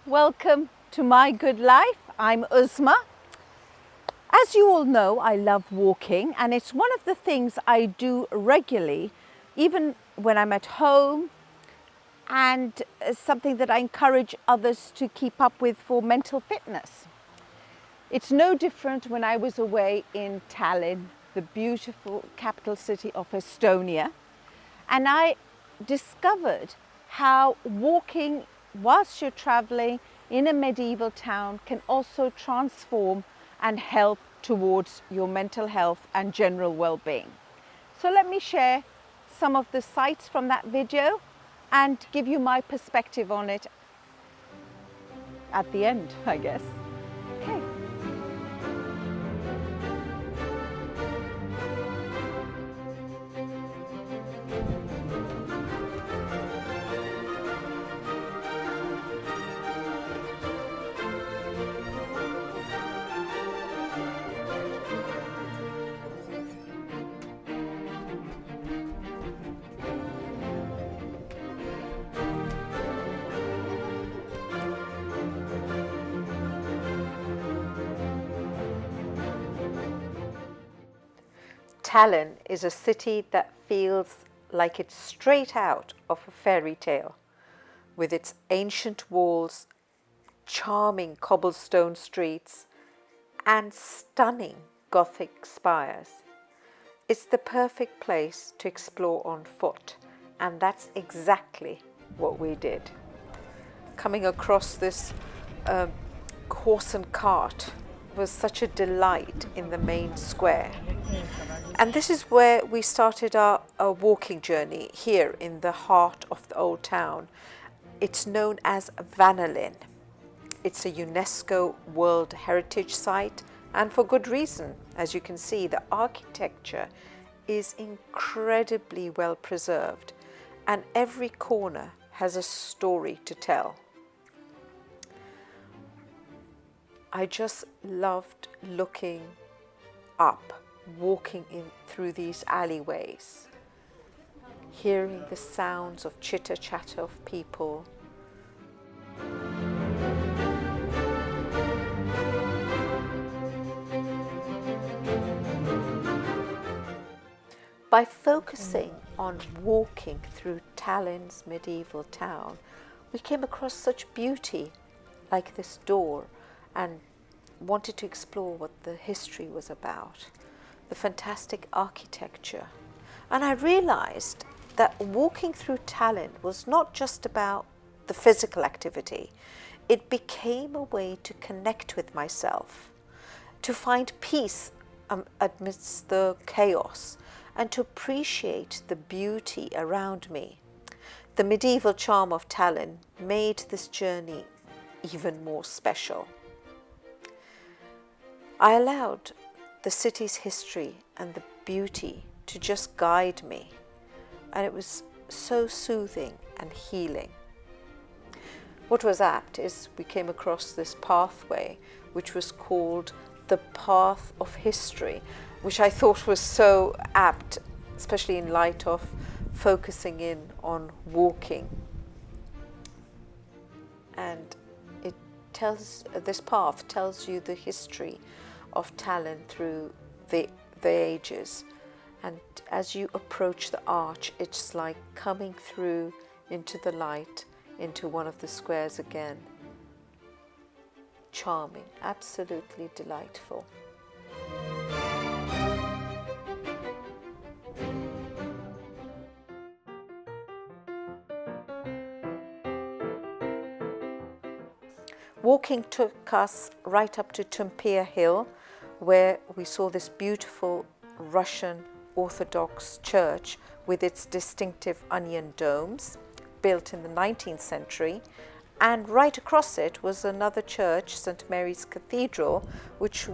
welcome to My Good Life. I'm Uzma. As you all know, I love walking, and it's one of the things I do regularly, even when I'm at home, and something that I encourage others to keep up with for mental fitness. It's no different when I was away in Tallinn, the beautiful capital city of Estonia, and I discovered how walking whilst you're traveling in a medieval town can also transform and help towards your mental health and general well-being. So let me share some of the sights from that video and give you my perspective on it at the end, I guess. Okay. Tallinn is a city that feels like it's straight out of a fairy tale, with its ancient walls, charming cobblestone streets, and stunning Gothic spires. It's the perfect place to explore on foot, and that's exactly what we did. Coming across this horse and cart was such a delight in the main square. And this is where we started our walking journey, here in the heart of the old town. It's known as Vanillin. It's a UNESCO World Heritage Site, and for good reason. As you can see, the architecture is incredibly well preserved, and every corner has a story to tell. I just loved looking up, walking in through these alleyways, hearing the sounds of chitter-chatter of people. By focusing on walking through Tallinn's medieval town, we came across such beauty, like this door, and wanted to explore what the history was about, the fantastic architecture. And I realized that walking through Tallinn was not just about the physical activity. It became a way to connect with myself, to find peace amidst the chaos, and to appreciate the beauty around me. The medieval charm of Tallinn made this journey even more special. I allowed the city's history and the beauty to just guide me, and it was so soothing and healing. What was apt is we came across this pathway which was called the Path of History, which I thought was so apt, especially in light of focusing in on walking. And this path tells you the history of Tallinn through the ages, and as you approach the arch, it's like coming through into the light, into one of the squares again. Charming, absolutely delightful. Walking took us right up to Toompea Hill, where we saw this beautiful Russian Orthodox church with its distinctive onion domes, built in the 19th century. And right across it was another church, St. Mary's Cathedral, which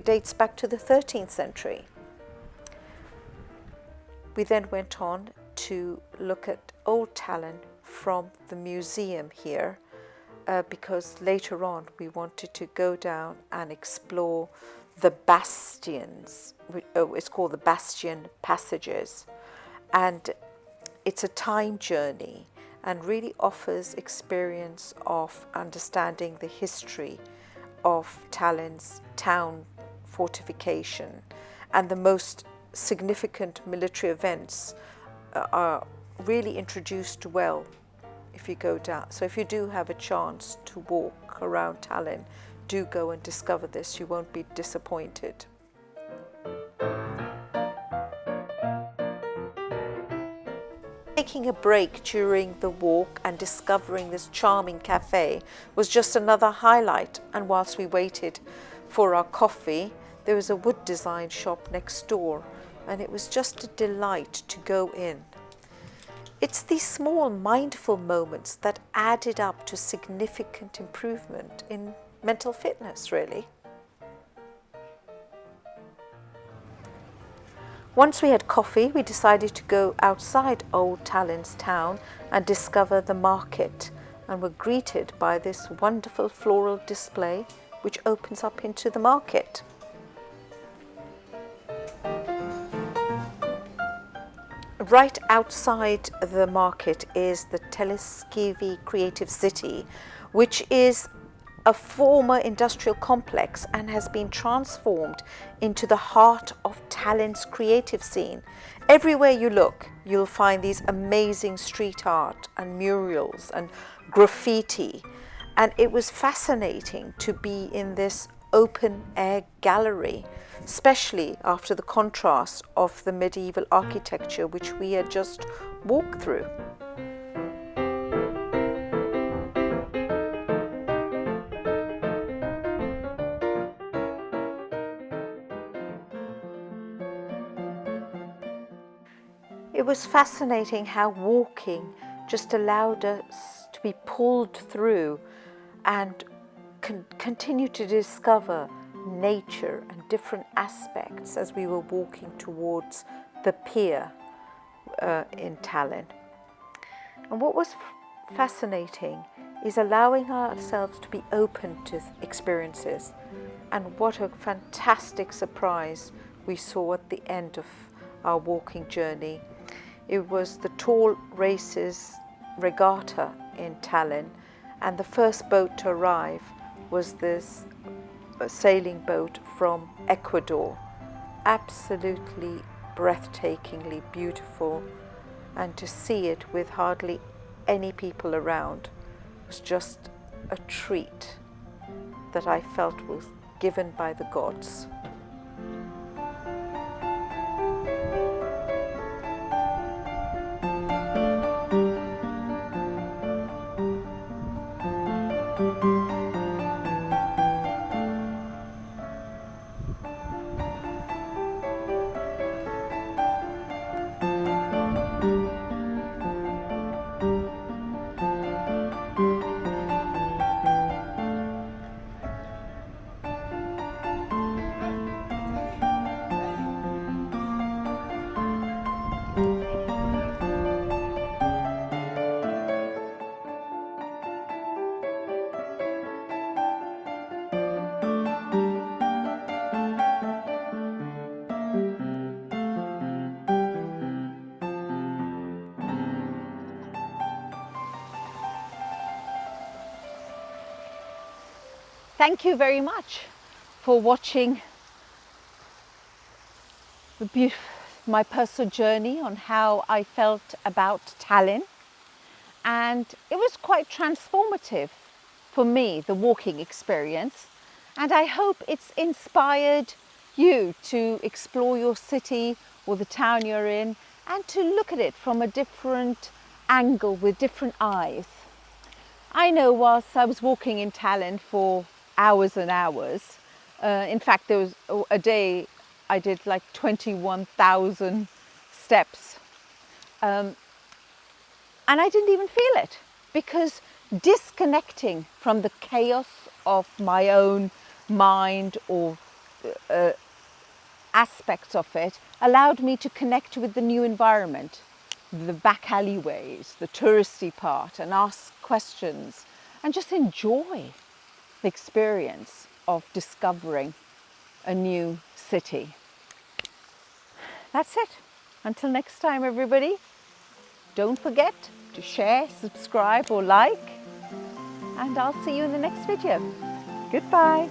dates back to the 13th century. We then went on to look at Old Tallinn from the museum here, because later on we wanted to go down and explore the bastions. It's called the Bastion Passages, and it's a time journey, and really offers experience of understanding the history of Tallinn's town fortification, and the most significant military events are really introduced well if you go down. So if you do have a chance to walk around Tallinn, do go and discover this. You won't be disappointed. Taking a break during the walk and discovering this charming cafe was just another highlight. And whilst we waited for our coffee, there was a wood design shop next door, and it was just a delight to go in. It's these small mindful moments that added up to significant improvement in mental fitness, really. Once we had coffee, we decided to go outside Old Tallinn's town and discover the market, and were greeted by this wonderful floral display which opens up into the market. Right outside the market is the Teleskivy Creative City, which is a former industrial complex and has been transformed into the heart of Tallinn's creative scene. Everywhere you look, you'll find these amazing street art and murals and graffiti. And it was fascinating to be in this open air gallery, especially after the contrast of the medieval architecture which we had just walked through. It was fascinating how walking just allowed us to be pulled through and continue to discover nature and different aspects as we were walking towards the pier in Tallinn. And what was fascinating is allowing ourselves to be open to experiences. And what a fantastic surprise we saw at the end of our walking journey. It was the Tall Races Regatta in Tallinn, and the first boat to arrive was this sailing boat from Ecuador. Absolutely breathtakingly beautiful, and to see it with hardly any people around was just a treat that I felt was given by the gods. Thank you very much for watching my personal journey on how I felt about Tallinn. And it was quite transformative for me, the walking experience. And I hope it's inspired you to explore your city or the town you're in, and to look at it from a different angle with different eyes. I know whilst I was walking in Tallinn for hours and hours, in fact there was a day I did like 21,000 steps, and I didn't even feel it, because disconnecting from the chaos of my own mind or aspects of it allowed me to connect with the new environment, the back alleyways, the touristy part, and ask questions and just enjoy the experience of discovering a new city. That's it. Until next time, everybody, don't forget to share, subscribe or like, and I'll see you in the next video. Goodbye.